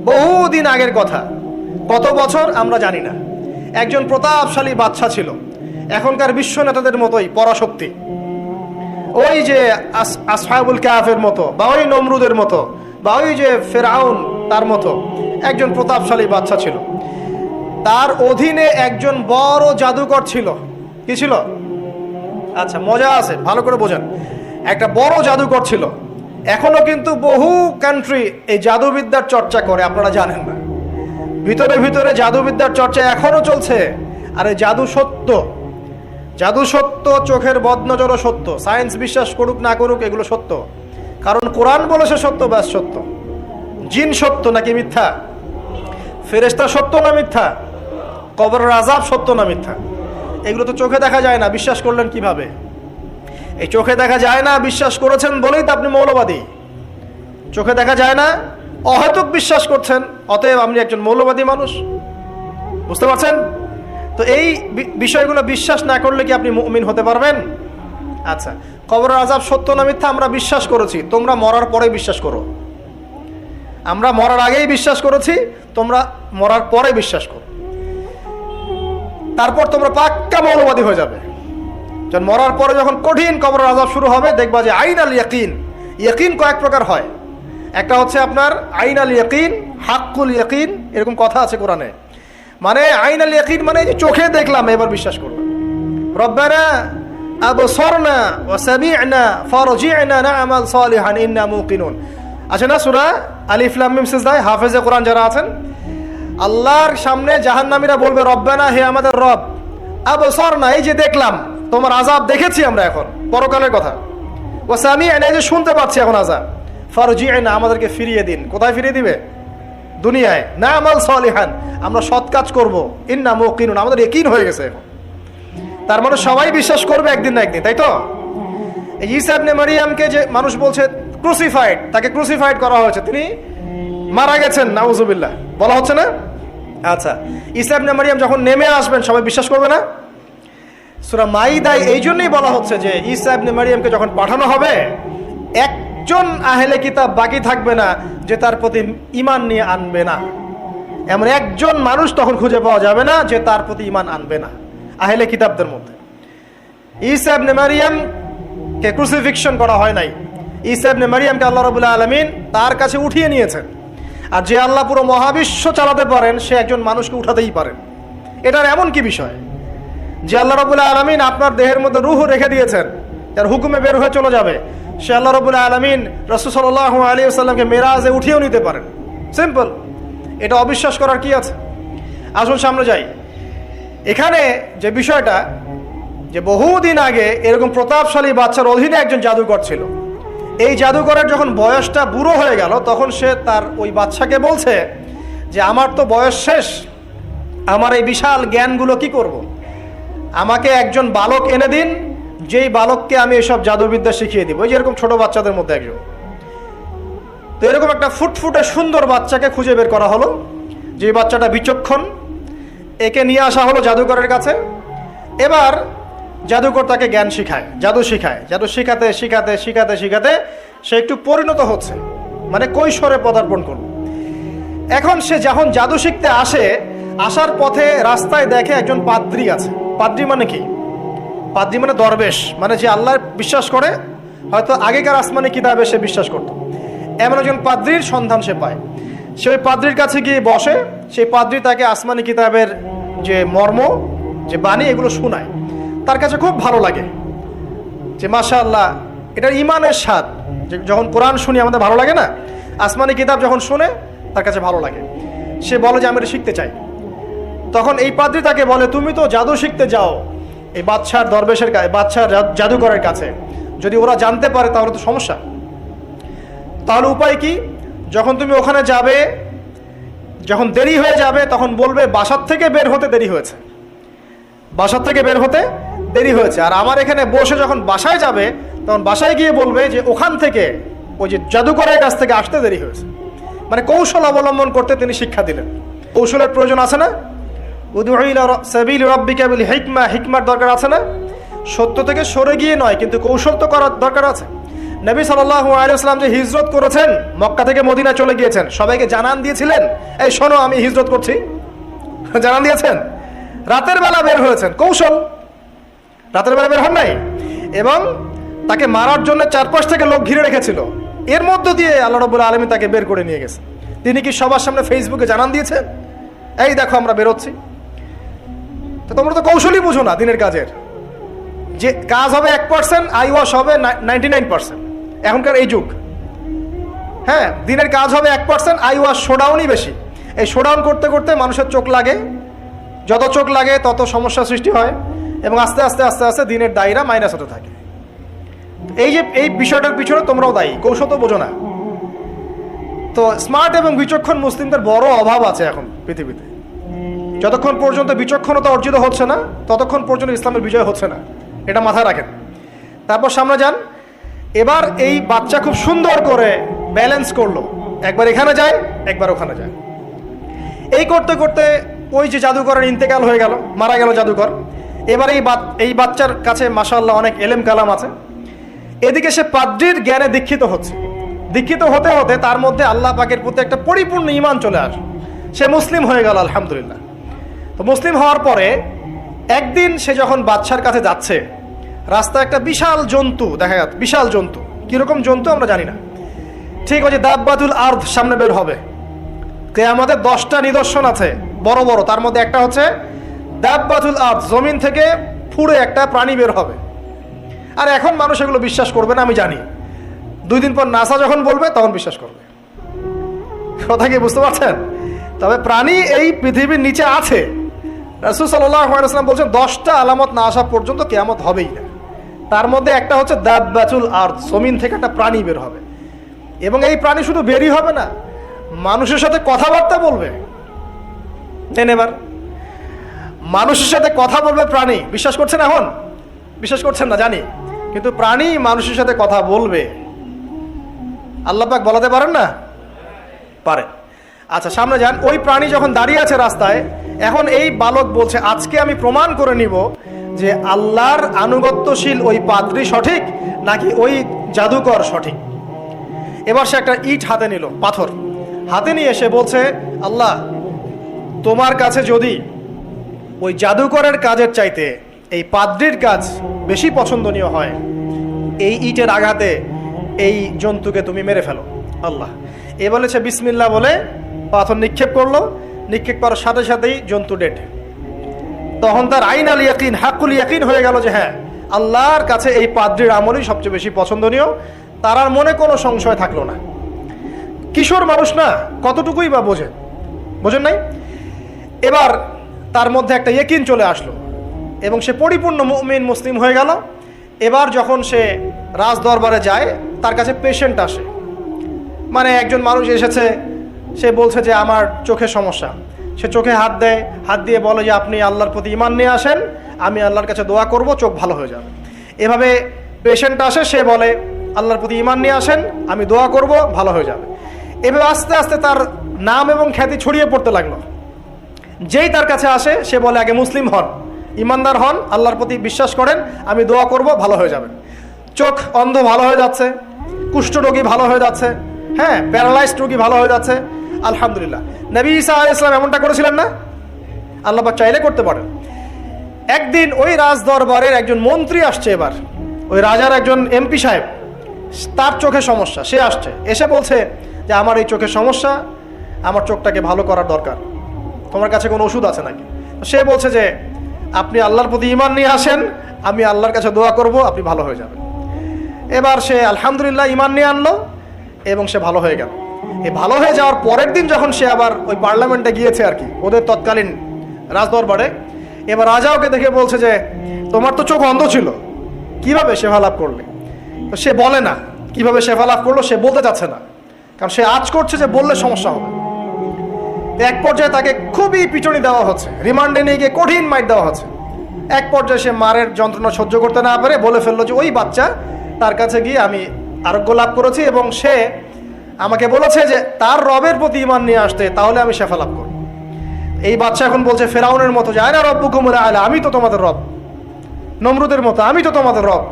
বহুদিন আগের কথা, কত বছর আমরা জানি না। একজন প্রতাপশালী বাদশা ছিল, এখনকার বিশ্ব নেতাদের মতোই পরাশক্তি, ওই যে আসহাবুল কাহাফের মতো, বা ওই নমরুদের মতো, বা ওই যে ফেরাউন তার মতো একজন প্রতাপশালী বাদশা ছিল। তার অধীনে একজন বড় জাদুকর ছিল। কি ছিল? আচ্ছা, মজা আছে, ভালো করে বোঝেন। একটা বড় জাদুকর ছিল। এখনো কিন্তু বহু কান্ট্রি এই জাদুবিদ্যার চর্চা করে, আপনারা জানেন না। ভিতরে ভিতরে জাদুবিদ্যার চর্চা এখনো চলছে। আর এই জাদু সত্য, জাদু সত্য, চোখের বদনজরও সত্য। সায়েন্স বিশ্বাস করুক না করুক, এগুলো সত্য। কারণ কোরআন বলেছে সত্য, ব্যাস সত্য। জিন সত্য নাকি মিথ্যা? ফেরেশতা সত্য না মিথ্যা? কবরের আযাব সত্য না মিথ্যা? এগুলো তো চোখে দেখা যায় না, বিশ্বাস করলেন কিভাবে? এই চোখে দেখা যায় না বিশ্বাস করেছেন বলেই তো আপনি মৌলবাদী। চোখে দেখা যায় না, অহেতুক বিশ্বাস করছেন, অতএব আপনি একজন মৌলবাদী মানুষ। বুঝতে পারছেন তো? এই বিষয়গুলো বিশ্বাস না করলে কি আপনি মুমিন হতে পারবেন? আচ্ছা, কবরের আযাব সত্য না মিথ্যা আমরা বিশ্বাস করেছি, তোমরা মরার পরে বিশ্বাস করো। আমরা মরার আগেই বিশ্বাস করেছি, তোমরা মরার পরে বিশ্বাস করো। তারপর তোমরা পাক্কা মৌলবাদী হয়ে যাবে। যখন মরার পরে যখন কঠিন কবরের আযাব শুরু হবে, দেখবা যে আইন আল ইয়াকিন। ইয়াকিন কয়েক প্রকার হয়। একটা হচ্ছে আপনার আইন আল ইয়াকিন, হাক্কুল ইয়াকিন, এরকম কথা আছে কোরআনে। মানে আইন আল ইয়াকিন মানে যে চোখে দেখলাম এবার বিশ্বাস করলাম। রব্বানা আবসারনা ওয়া সামি'না ফারজি'না না'মাল সালিহান ইন্না মুকিনুন। আছে না সূরা আলিফ লাম মিম সিজদা? হাফেজে কোরআন যারা আছেন, আল্লাহর সামনে জাহান্নামীরা বলবে, রব্বানা, হে আমাদের রব, আবসারনা, এই যে দেখলাম, তোমার আযাব দেখেছি আমরা, এখন পরকালের কথা। ওয়া সামি'না, এই যে শুনতে পাচ্ছি এখন আযাব, ফারজি'না, আমাদেরকে ফিরিয়ে দিন। কোথায় ফিরিয়ে দিবে? দুনিয়ায়। না'মাল সালিহান, আমরা সৎ কাজ করব, ইন্না মুকিনুন, আমাদের ইয়াকিন হয়ে গেছে এখন। তার মানে সবাই বিশ্বাস করবে একদিন না একদিন, তাই তো? এই ঈসা ইবনে মারইয়ামকে যে মানুষ বলছে ক্রুসিফাইড, তাকে ক্রুসিফাইড করা হয়েছে, তিনি মারা গেছেন, নাউজুবিল্লাহ, বলা হচ্ছে না? আচ্ছা, ঈসা ইবনে মারইয়াম যখন নেমে আসবেন সবাই বিশ্বাস করবে না? সূরা মাইদায় এই জন্যই বলা হচ্ছে যে ঈসা ইবনে মারইয়ামকে যখন পাঠানো হবে, একজন আহলে কিতাব বাকি থাকবে না যে তার প্রতি ঈমান নিয়ে আনবে না। এমন একজন মানুষ তখন খুঁজে পাওয়া যাবে না যে তার প্রতি ঈমান আনবে না আহলে কিতাবদের মধ্যে। ঈসা ইবনে মারইয়ামকে ক্রুসিফিকশন করা হয় নাই। ঈসা ইবনে মারইয়ামকে আল্লাহ রাব্বুল আলামিন তার কাছে উঠিয়ে নিয়েছেন। আর যে আল্লাহ পুরো মহাবিশ্ব চালাতে পারেন, সে একজন মানুষকে উঠাতেই পারেন। এটার এমন কি বিষয় যে আল্লাহ রাব্বুল আলামিন আপনার দেহের মধ্যে রূহ রেখে দিয়েছেন, যার হুকুমে বের হয়ে চলে যাবে, সে আল্লাহ রাব্বুল আলামিন রাসূল সাল্লাল্লাহু আলাইহি ওয়াসাল্লামকে মেরাজে উঠিয়েও নিতে পারেন। সিম্পল। এটা অবিশ্বাস করার কি আছে? আসুন সামনে যাই। এখানে যে বিষয়টা, যে বহুদিন আগে এরকম প্রতাপশালী বাদশার অধীনে একজন জাদুকর ছিল। এই জাদুকরের যখন বয়সটা বুড়ো হয়ে গেল, তখন সে তার ওই বাদশাকে বলছে যে আমার তো বয়স শেষ, আমার এই বিশাল জ্ঞানগুলো কি করব? আমাকে একজন বালক এনে দিন, যেই বালককে আমি এসব জাদুবিদ্যা শিখিয়ে দিব। ওই যেরকম ছোট বাচ্চাদের মধ্যে একজন। তো এরকম একটা ফুটফুটে সুন্দর বাচ্চাকে খুঁজে বের করা হলো, যে বাচ্চাটা বিচক্ষণ। একে নিয়ে আসা হলো জাদুকরের কাছে। এবার জাদুকর তাকে জ্ঞান শিখায়, জাদু শিখায়। জাদু শিখাতে শিখাতে শিখাতে শিখাতে সে একটু পরিণত হচ্ছে, মানে কৈশোরে পদার্পণ করল। এখন সে যখন জাদু শিখতে আসে, আসার পথে রাস্তায় দেখে একজন পাদ্রী আছে। পাদ্রী মানে কি? পাদ্রী মানে দরবেশ, মানে যে আল্লাহ বিশ্বাস করে, হয়তো আগেকার আসমানি কিতাবে সে বিশ্বাস করত। এমন একজন পাদ্রীর সন্ধান সে পায়। সে ওই পাদ্রীর কাছে গিয়ে বসে। সেই পাদ্রী তাকে আসমানি কিতাবের যে মর্ম, যে বাণী, এগুলো শোনায়। তার কাছে খুব ভালো লাগে যে মাশাআল্লাহ, এটার ইমানের স্বাদ। যখন কোরআন শুনি আমাদের ভালো লাগে না? আসমানি কিতাব যখন শুনে তার কাছে ভালো লাগে। সে বলে যে আমি এটা শিখতে চাই। তখন এই পাদ্রী তাকে বলে, তুমি তো জাদু শিখতে যাও এই বাদশার দরবেশের কাছে, বাদশার জাদুকরের কাছে, যদি ওরা জানতে পারে তাহলে তো সমস্যা। তাহলে উপায় কি? যখন তুমি ওখানে যাবে, যখন দেরি হয়ে যাবে, তখন বলবে বাসার থেকে বের হতে দেরি হয়েছে, বাসার থেকে বের হতে দেরি হয়েছে। আর আমার এখানে বসে যখন বাসায় যাবে, তখন বাসায় গিয়ে বলবে যে ওখান থেকে, ওই যে জাদুকরের কাছ থেকে আসতে দেরি হয়েছে। মানে কৌশল অবলম্বন করতে তিনি শিক্ষা দিলেন। কৌশলের প্রয়োজন আছে না? উদউ ইলা সাবিলি রাব্বিকা বিল হিকমা, হিকমার দরকার আছে না? সত্য থেকে সরে গিয়ে নয়, কিন্তু কৌশল তো করার দরকার আছে। নবী সাল্লাল্লাহু আলাইহি ওয়াসাল্লাম যে হিজরত করেছেন, মক্কা থেকে মদিনা চলে গিয়েছেন, সবাইকে জানান দিয়েছিলেন, এই শোনো আমি হিজরত করছি? জানান দিয়েছেন? রাতের বেলা বের হয়েছেন, কৌশল, রাতের বেলা বের হন নাই, এবং তাকে মারার জন্য চারপাশ থেকে লোক ঘিরে রেখেছিল। এর মধ্য দিয়ে আল্লাহ রাব্বুল আলামিন তাকে বের করে নিয়ে গেছেন। তিনি কি সবার সামনে ফেসবুকে জানান দিয়েছেন, এই দেখো আমরা বেরোচ্ছি? তো তোমরা তো কৌশলই বুঝো না দিনের কাজের, যে কাজ হবে 1%, আই ওয়াশ হবে 99%। এখনকার এই যুগ, হ্যাঁ, দিনের কাজ হবে 1%, আই ওয়াশ শোডাউনই বেশি। এই শোডাউন করতে করতে মানুষের চোখ লাগে, যত চোখ লাগে তত সমস্যা সৃষ্টি হয়, এবং আস্তে আস্তে আস্তে আস্তে দিনের দায়রা মাইনাস হতে থাকে। এই যে এই বিষয়টার পিছনে তোমরাও দায়ী, কৌশল তো বোঝো না। তো স্মার্ট এবং বিচক্ষণ মুসলিমদের বড় অভাব আছে এখন পৃথিবীতে। যতক্ষণ পর্যন্ত বিচক্ষণতা অর্জিত হচ্ছে না, ততক্ষণ পর্যন্ত ইসলামের বিজয় হচ্ছে না, এটা মাথায় রাখেন। তারপর সামনে যান। এবার এই বাচ্চা খুব সুন্দর করে ব্যালেন্স করলো, একবার এখানে যায় একবার ওখানে যায়। এই করতে করতে ওই যে জাদুকরের ইন্তেকাল হয়ে গেল, মারা গেল জাদুকর। এবার এই বাচ্চার কাছে মাশাআল্লাহ অনেক এলেম কালাম আছে। এদিকে সে পাদ্রীর জ্ঞানে দীক্ষিত হচ্ছে। দীক্ষিত হতে হতে তার মধ্যে আল্লাহ পাকের প্রতি একটা পরিপূর্ণ ঈমান চলে আসে, সে মুসলিম হয়ে গেল আলহামদুলিল্লাহ। তো মুসলিম হওয়ার পরে একদিন সে যখন বাদশার কাছে যাচ্ছে, রাস্তায় একটা বিশাল জন্তু দেখা যাচ্ছে। বিশাল জন্তু, কিরকম জন্তু আমরা জানি না। ঠিক ওই যে দাব্বাতুল আরদ সামনে বের হবে, কিয়ামতের 10টা নিদর্শন আছে বড় বড়, তার মধ্যে একটা হচ্ছে দাব্বাতুল আরদ, জমিন থেকে ফুড়ে একটা প্রাণী বের হবে। আর এখন মানুষ এগুলো বিশ্বাস করবে না আমি জানি, 2 দিন পর নাসা যখন বলবে তখন বিশ্বাস করবে। কথা কি বুঝতে পারছেন? তবে প্রাণী এই পৃথিবীর নিচে আছে। রাসূল সাল্লাল্লাহু আলাইহি ওয়াসাল্লাম বলছেন 10টা আলামত না আসা পর্যন্ত কিয়ামত হবেই না। তার মধ্যে একটা হচ্ছে দাব্বাতুল আরদ, জমিন থেকে একটা প্রাণী বের হবে, এবং এই প্রাণী শুধু বেরই হবে না, মানুষের সাথে কথাবার্তা বলবে। এবার মানুষের সাথে কথা বলবে প্রাণী। বিশ্বাস করছেন? এখন বিশ্বাস করছেন না জানি, কিন্তু প্রাণী মানুষের সাথে কথা বলবে। আল্লাহ পাক বলাতে পারেন না? পারেন। আচ্ছা সামনে যান। ওই প্রাণী যখন দাঁড়িয়ে আছে রাস্তায়, এখন এই বালক বলছে আজকে আমি প্রমাণ করে নিব যে আল্লাহর আনুগত্যশীল ওই পাদ্রী সঠিক নাকি ওই জাদুকর সঠিক। এবার সে একটা ইট হাতে নিল, পাথর হাতে নিয়ে সে বলছে, আল্লাহ তোমার কাছে যদি ওই জাদুকরের কাজের চাইতে এই পাদ্রীর কাজ বেশি পছন্দনীয় হয়, এই ইটের আঘাতে এই জন্তুকে তুমি মেরে ফেলো আল্লাহ। এ বলেছে বিসমিল্লাহ বলে পাথর নিক্ষেপ করলো। নিক্ষেপ করার সাথে সাথেই জন্তু ডেড। তখন তার আইন আল ইয়াকিন, হাক্কুল ইয়াকিন হয়ে গেল যে হ্যাঁ, আল্লাহর কাছে এই পাদ্রীর আমলই সবচেয়ে বেশি পছন্দনীয়। তার আর মনে কোনো সংশয় থাকলো না। কিশোর মানুষ না, কতটুকুই বা বোঝেন নাই? এবার তার মধ্যে একটা ইয়াকিন চলে আসলো এবং সে পরিপূর্ণ মুমিন মুসলিম হয়ে গেল। এবার যখন সে রাজ দরবারে যায়, তার কাছে পেশেন্ট আসে, মানে একজন মানুষ এসেছে, সে বলছে যে আমার চোখে সমস্যা। সে চোখে হাত দেয়, হাত দিয়ে বলে যে আপনি আল্লাহর প্রতি ঈমান নিয়ে আসেন, আমি আল্লাহর কাছে দোয়া করব, চোখ ভালো হয়ে যাবে। এভাবে পেশেন্ট আসে, সে বলে আল্লাহর প্রতি ঈমান নিয়ে আসেন, আমি দোয়া করব, ভালো হয়ে যাবে। এভাবে আস্তে আস্তে তার নাম এবং খ্যাতি ছড়িয়ে পড়তে লাগলো। যেই তার কাছে আসে সে বলে আগে মুসলিম হন, ইমানদার হন, আল্লাহর প্রতি বিশ্বাস করেন, আমি দোয়া করব, ভালো হয়ে যাবেন। চোখ অন্ধ ভালো হয়ে যাচ্ছে, কুষ্ঠরোগী ভালো হয়ে যাচ্ছে, হ্যাঁ প্যারালাইজড রোগী ভালো হয়ে যাচ্ছে, আলহামদুলিল্লাহ। নবী ঈসা আলাইহিস সালাম এমনটা করেছিলেন না? আল্লাহ পাক চাইলে করতে পারেন। একদিন ওই রাজ দরবারের একজন মন্ত্রী আসছে, এবার ওই রাজার একজন এমপি সাহেব, তার চোখে সমস্যা, সে আসছে, এসে বলছে যে আমার এই চোখের সমস্যা, আমার চোখটাকে ভালো করার দরকার, তোমার কাছে কোনো ওষুধ আছে নাকি? সে বলছে যে আপনি আল্লাহর প্রতি ঈমান নিয়ে আসেন, আমি আল্লাহর কাছে দোয়া করব, আপনি ভালো হয়ে যাবেন। এবার সে আলহামদুলিল্লাহ ঈমান নিয়ে আনলো এবং সে ভালো হয়ে গেল। এই ভালো হয়ে যাওয়ার পরের দিন যখন সে আবার ওই পার্লামেন্টে গিয়েছে আর কি, ওদের তৎকালীন রাজদরবারে, এবার রাজা ওকে দেখে বলছে যে তোমার তো চোখ অন্ধ ছিল, কিভাবে শেফা লাভ করলে? তো সে বলে না কিভাবে শেফা লাভ করলো, সে বলতে চাচ্ছে না, কারণ সে আজ করছে যে বললে সমস্যা হবে। এক পর্যায়ে তাকে খুবই পিটুনি দেওয়া হচ্ছে, রিমান্ডে নিয়ে গিয়ে কঠিন মাইট দেওয়া হচ্ছে। এক পর্যায়ে সে মারের যন্ত্রণা সহ্য করতে না পারে বলে ফেললো যে ওই বাচ্চা, তার কাছে গিয়ে আমি আরোগ্য লাভ করেছি এবং সে আমাকে বলেছে যে তার রবের প্রতি ঈমান নিয়ে আসতে, তাহলে আমি শেফা লাভ করব। এই বাচ্চা এখন বলছে ফেরাউনের মতো যে আয়না রব্বুকুমুল আ'লা, আমি তো তোমাদের রব। নমরুদের মতো আমি তো তোমাদের রব।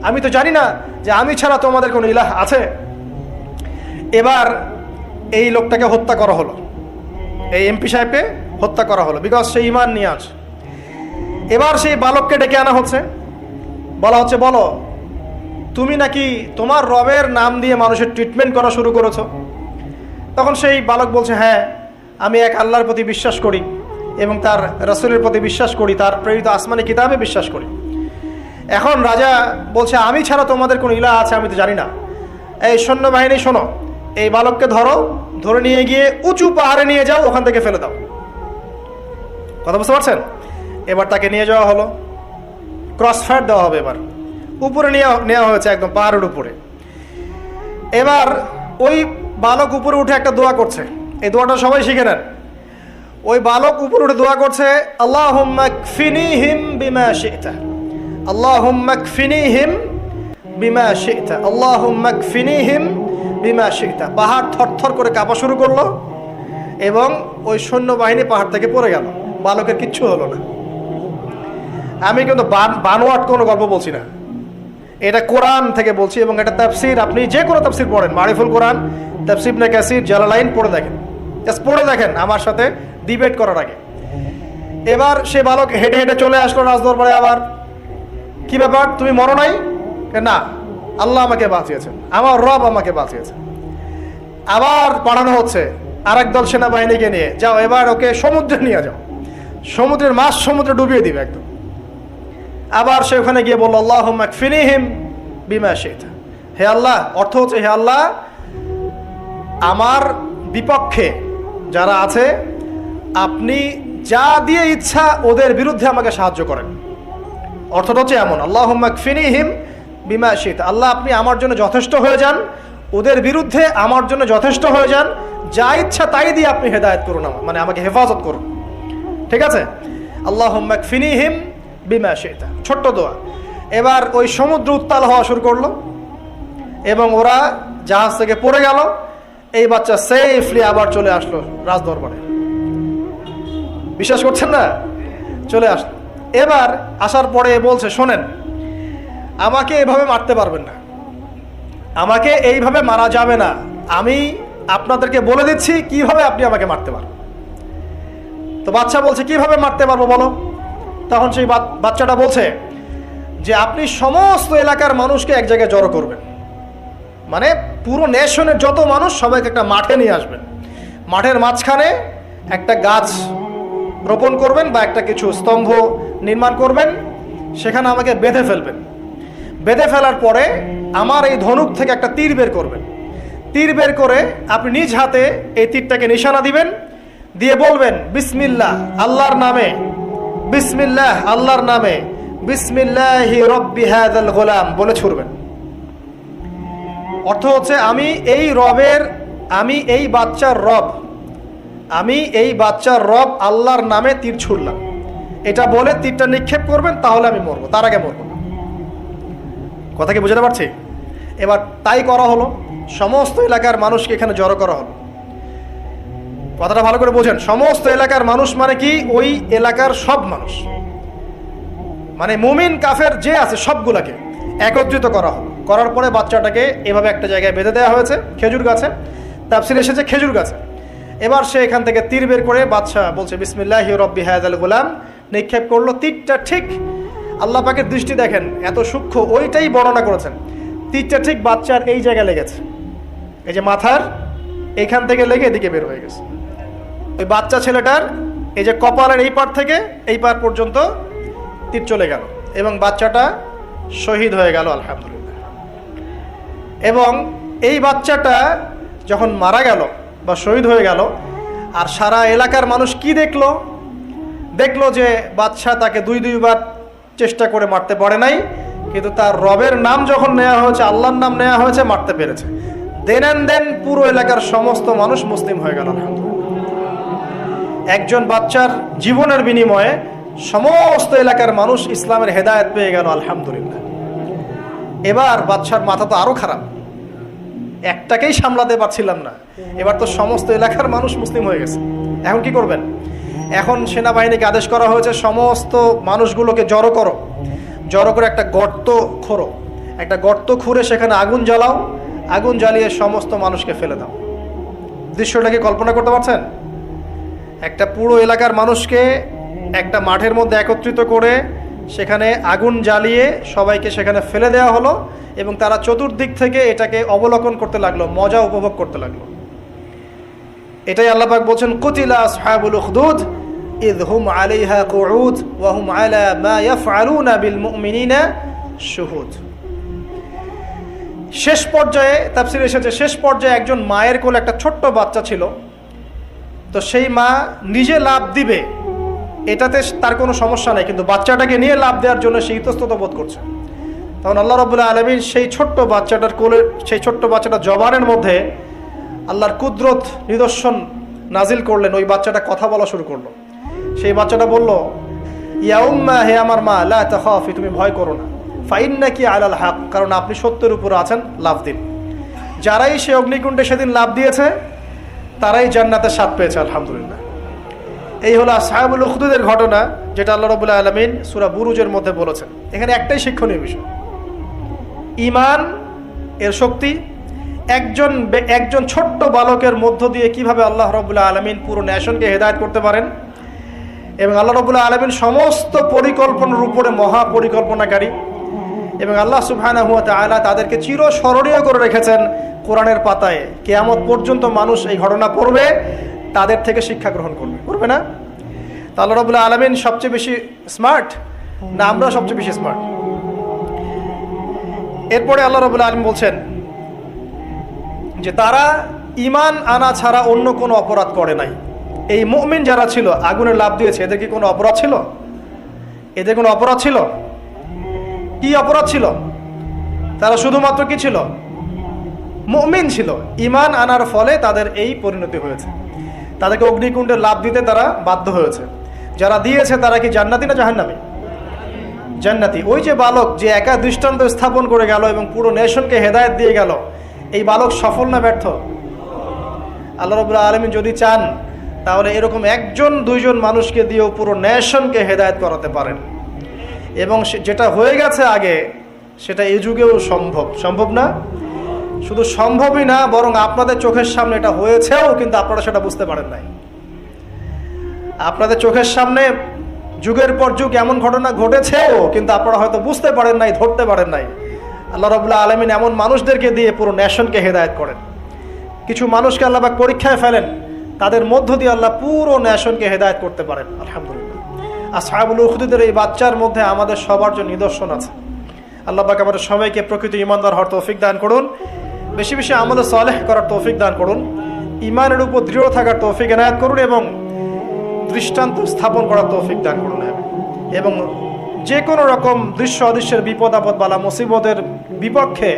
আমি তো জানি না যে আমি ছাড়া তোমাদের কোনো ইলাহ আছে? এবার এই লোকটাকে হত্যা করা হলো, এই এমপি সাহেবকে হত্যা করা হলো, বিকজ সে ঈমান নিয়ে আসে। এবার সেই বালককে ডেকে আনা হচ্ছে, বলা হচ্ছে বলো তুমি নাকি তোমার রবের নাম দিয়ে মানুষের ট্রিটমেন্ট করা শুরু করেছো। তখন সেই বালক বলছে হ্যাঁ, আমি এক আল্লাহর প্রতি বিশ্বাস করি এবং তার রাসূলের প্রতি বিশ্বাস করি, তার প্রেরিত আসমানি কিতাবে বিশ্বাস করি। এখন রাজা বলছে আমি ছাড়া তোমাদের কোনো ইলাহ আছে আমি তো জানি না। এই সৈন্যবাহিনী শোনো, এই বালককে ধরো, ধরে নিয়ে গিয়ে উঁচু পাহাড়ে নিয়ে যাও, ওখান থেকে ফেলে দাও। কথা বুঝতে পারছেন? এবার তাকে নিয়ে যাওয়া হলো, ক্রস ফায়ার দেওয়া হবে, এবার উপরে নেওয়া হয়েছে, একদম পাহাড়ের উপরে। এবার ওই বালক উপরে উঠে একটা দোয়া করছে, এই দোয়াটা সবাই শিখে নেন। ওই বালক উপরে উঠে দোয়া করছে আল্লাহুম্মা কফিনিহিম বিমা শি'তা, আল্লাহুম্মা কফিনিহিম বিমা শি'তা, আল্লাহুম্মা কফিনিহিম বিমা শি'তা। পাহাড় থরথর করে কাঁপা শুরু করলো এবং ওই সৈন্যবাহিনী পাহাড় থেকে পড়ে গেল, বালকের কিচ্ছু হলো না। আমি কিন্তু বানোয়াট কোনো গল্প বলছি না, এটা কোরআন থেকে বলছি এবং এটা তাফসীর। আপনি যে কোনো তাফসীর পড়েন, মারিফুল কোরআন, তাফসীর ইবনে কাসির, জালালাইন পড়ে দেখেন, জাস্ট পড়ে দেখেন আমার সাথে ডিবেট করার আগে। এবার সে বালক হেঁটে হেঁটে চলে আসলো রাজদরবারে। আবার কি ব্যাপার, তুমি মরো নাই? না, আল্লাহ আমাকে বাঁচিয়েছেন, আমার রব আমাকে বাঁচিয়েছেন। আবার পাঠানো হচ্ছে আরেক দল সেনাবাহিনীকে নিয়ে, যাও এবার ওকে সমুদ্রে নিয়ে যাও, সমুদ্রের মাছ সমুদ্রে ডুবিয়ে দিবে একদম। আবার সে ওখানে গিয়ে বলল আল্লাহুম্মা কফিনিহিম বিমা শি'তা, হে আল্লাহ, অর্থ হচ্ছে হে আল্লাহ আমার বিপক্ষে যারা আছে আপনি যা দিয়ে ইচ্ছা ওদের বিরুদ্ধে আমাকে সাহায্য করেন। অর্থটা হচ্ছে এমন, আল্লাহুম্মা কফিনিহিম বিমা শি'তা, আল্লাহ আপনি আমার জন্য যথেষ্ট হয়ে যান, ওদের বিরুদ্ধে আমার জন্য যথেষ্ট হয়ে যান, যা ইচ্ছা তাই দিয়ে আপনি হেদায়েত করুন, মানে আমাকে হেফাজত করুন। ঠিক আছে, আল্লাহুম্মা কফিনিহিম বিমা শি'তা, ছোট্ট দোয়া। এবার ওই সমুদ্র উত্তাল হওয়া শুরু করলো এবং ওরা জাহাজ থেকে পড়ে গেল। এই বাচ্চা সেফলি আবার চলে আসলো রাজদরবারে, বিশ্বাস করছেন না? চলে আসলো। এবার আসার পরে বলছে শোনেন, আমাকে এভাবে মারতে পারবেন না, আমাকে এইভাবে মারা যাবে না, আমি আপনাদেরকে বলে দিচ্ছি কিভাবে আপনি আমাকে মারতে পারবেন। তো বাচ্চা বলছে কিভাবে মারতে পারবো বলো। তখন সেই বাচ্চাটা বলছে যে আপনি সমস্ত এলাকার মানুষকে এক জায়গায় জড়ো করবেন, মানে পুরো নেশনের যত মানুষ সবাইকে একটা মাঠে নিয়ে আসবেন, মাঠের মাঝখানে একটা গাছ রোপণ করবেন বা একটা কিছু স্তম্ভ নির্মাণ করবেন, সেখানে আমাকে বেঁধে ফেলবেন। বেঁধে ফেলার পরে আমার এই ধনুক থেকে একটা তীর বের করবেন, তীর বের করে আপনি নিজ হাতে এই তীরটাকে নিশানা দিবেন, দিয়ে বলবেন বিসমিল্লাহ আল্লাহর নামে, বিসমিল্লাহ আল্লাহর নামে, বিসমিল্লাহি রব্বি হাযাল গোলাম বলে ছুড়বেন। অর্থ হচ্ছে আমি এই রবের, আমি এই বাচ্চার রব, আমি এই বাচ্চার রব আল্লাহর নামে তীর ছুড়লাম, এটা বলে তীরটা নিক্ষেপ করবেন, তাহলে আমি মরবো, তার আগে মরবো না। কথা কি বুঝতে পারছি? এবার তাই করা হলো, সমস্ত এলাকার মানুষকে এখানে জড়ো করা হলো। কথাটা ভালো করে বোঝেন, সমস্ত এলাকার মানুষ মানে কি ওই এলাকার সব মানুষ, মানে মুমিন কাফের যে আছে সবগুলাকে একত্রিত করা হলো। করার পরে বাচ্চাটাকে এভাবে একটা জায়গায় বেঁধে দেওয়া হয়েছে, খেজুর গাছে, তাফসীরে এসেছে খেজুর গাছে। এবার সে এখান থেকে তীর বের করে বাচ্চা বলছে বিসমিল্লাহি রব্বি হাযাল গোলাম, নিক্ষেপ করলো। তীরটা ঠিক, আল্লাহ পাকের দৃষ্টি দেখেন এত সূক্ষ্ম, ওইটাই বর্ণনা করেছেন। তীরটা ঠিক বাচ্চার এই জায়গায় লেগেছে, এই যে মাথার এইখান থেকে লেগে এদিকে বের হয়ে গেছে। ওই বাচ্চা ছেলেটার এই যে কপালের এই পার থেকে এই পার পর্যন্ত তীর চলে গেল এবং বাচ্চাটা শহীদ হয়ে গেল আলহামদুলিল্লাহ। এবং এই বাচ্চাটা যখন মারা গেল বা শহীদ হয়ে গেল, আর সারা এলাকার মানুষ কি দেখলো, দেখলো যে বাচ্চা তাকে দুইবার চেষ্টা করে মারতে পারে নাই, কিন্তু তার রবের নাম যখন নেওয়া হয়েছে, আল্লাহর নাম নেওয়া হয়েছে, মারতে পেরেছে। দেন অ্যান্ড দেন পুরো এলাকার সমস্ত মানুষ মুসলিম হয়ে গেল আলহামদুলিল্লাহ। একজন বাচ্চার জীবনের বিনিময়ে সমস্ত এলাকার মানুষ ইসলামের হেদায়েত পেয়ে গেল আলহামদুলিল্লাহ। এবার বাচ্চার মাথা তো আরো খারাপ, একটাকেই সামলাতে পারছিলাম না, এবার তো সমস্ত এলাকার মানুষ মুসলিম হয়ে গেছে। এখন কি করবেন? এখন সেনাবাহিনীকে আদেশ করা হয়েছে সমস্ত মানুষগুলোকে জড়ো করো, জড়ো করে একটা গর্ত খোঁড়ো একটা গর্ত খুঁড়ে সেখানে আগুন জ্বালাও, আগুন জ্বালিয়ে সমস্ত মানুষকে ফেলে দাও। দৃশ্যটাকে কল্পনা করতে পারছেন? একটা পুরো এলাকার মানুষকে একটা মাঠের মধ্যে একত্রিত করে সেখানে আগুন জ্বালিয়ে সবাইকে সেখানে ফেলে দেওয়া হলো এবং তারা চতুর্দিক থেকে এটাকে অবলোকন করতে লাগলো, মজা উপভোগ করতে লাগলো। এটাই আল্লাহ পাক বলছেন, কুতিলা আসহাবুল উখদুদ ইয হুম আলাইহা কুউদ ওয়া হুম আলা মা ইয়াফআলুনা বিল মুমিনিনা শুহুদ। শেষ পর্যায়ে তাফসীরে এসেছে, শেষ পর্যায়ে একজন মায়ের কোলে একটা ছোট্ট বাচ্চা ছিল। তো সেই মা নিজে লাভ দিবে এটাতে তার কোনো সমস্যা নেই, কিন্তু বাচ্চাটাকে নিয়ে লাভ দেওয়ার জন্য সে ইতস্তত বোধ করছে। তখন আল্লাহ রাব্বুল আলামিন সেই ছোট্ট বাচ্চাটার কোলে, সেই ছোট্ট বাচ্চাটার জবানের মধ্যে আল্লাহর কুদরত নিদর্শন নাজিল করলেন। ওই বাচ্চাটা কথা বলা শুরু করলো। সেই বাচ্চাটা বলল, ইয়া উম্মা, হে আমার মা, লা তাখাফি, তুমি ভয় করো না, ফাইন্নাকি আলাল হক, কারণ আপনি সত্যের উপর আছেন, লাভ দিন। যারাই সে অগ্নিকুণ্ডে সেদিন লাভ দিয়েছে তারাই জান্নাতের স্বাদ পেয়েছে, আলহামদুলিল্লাহ। এই হলো আসহাবুল উখদুদের ঘটনা, যেটা আল্লাহ রাব্বুল আলামিন সূরা বুরুজের মধ্যে বলেছেন। এখানে একটাই শিক্ষণীয় বিষয়, ঈমান এর শক্তি। একজন ছোট্ট বালকের মধ্য দিয়ে কিভাবে আল্লাহ রাব্বুল আলামিন পুরো নেশনকে হেদায়েত করতে পারেন, এবং আল্লাহ রাব্বুল আলামিন সমস্ত পরিকল্পনার উপরে মহা পরিকল্পনাকারী, এবং আল্লাহ সুবহানাহু ওয়া তাআলা তাদেরকে চিরস্মরণীয় করে রেখেছেন কোরআনের পাতায়। কিয়ামত পর্যন্ত মানুষ এই ঘটনা পড়বে, তাদের থেকে শিক্ষা গ্রহণ করবে না? তা আল্লাহ রাব্বুল আলামিন সবচেয়ে বেশি স্মার্ট না আমরা সবচেয়ে বেশি স্মার্ট? এরপরে আল্লাহ রাব্বুল আলামিন বলছেন যে তারা ঈমান আনা ছাড়া অন্য কোনো অপরাধ করে নাই। এই মুমিন যারা ছিল, আগুনে লাফ দিয়েছে, এদের কি কোনো অপরাধ ছিল? এদের কোনো অপরাধ ছিল? কি অপরাধ ছিল? তারা শুধুমাত্র কি ছিল? মুমিন ছিল। ঈমান আনার ফলে তাদের এই পরিণতি হয়েছে। তাদেরকে অগ্নিকুণ্ডে লাফ দিতে তারা বাধ্য হয়েছে। যারা দিয়েছে তারা কি জান্নাতি না জাহান্নামী? জান্নাতি। ওই যে বালক যে একা দৃষ্টান্ত স্থাপন করে গেল এবং পুরো নেশনকে হেদায়েত দিয়ে গেল, এই বালক সফল না ব্যর্থ? আল্লাহ রাব্বুল আলামিন যদি চান তাহলে এরকম একজন দুইজন মানুষকে দিয়েও পুরো নেশনকে হেদায়েত করাতে পারেন। এবং যেটা হয়ে গেছে আগে সেটা এই যুগেও সম্ভব না? শুধু সম্ভবই না, বরং আপনাদের চোখের সামনে এটা হয়েছেও, কিন্তু আপনারা সেটা বুঝতে পারেন নাই। আপনাদের চোখের সামনে যুগের পর যুগ এমন ঘটনা ঘটেছেও, কিন্তু আপনারা হয়তো বুঝতে পারেন নাই, ধরতে পারেন নাই। আল্লাহ রাব্বুল আলামিন এমন মানুষদেরকে দিয়ে পুরো নেশনকে হেদায়েত করেন। কিছু মানুষকে আল্লাহ পাক পরীক্ষায় ফেলেন, তাদের মধ্য দিয়ে আল্লাহ পুরো নেশনকে হেদায়েত করতে পারেন, আলহামদুলিল্লাহ। আসহাবুল উখদুদের এই বাচ্চার মধ্যে আমাদের সবার জন্য নিদর্শন আছে। আল্লাহ পাক আমাদের সবাইকে প্রকৃত ঈমানদার হওয়ার তৌফিক দান করুন, বেশি বেশি আমলে সালেহ করার তৌফিক দান করুন, ঈমানের উপর দৃঢ় থাকার তৌফিক এনায়েত করুন, এবং দৃষ্টান্ত স্থাপন করার তৌফিক দান করুন, এবং যে কোনো রকম দৃশ্য অদৃশ্যের বিপদ আপদ বালা মুসিবতের বিপক্ষে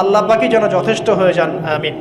আল্লাহ পাকই যেন যথেষ্ট হয়ে যান, আমিন।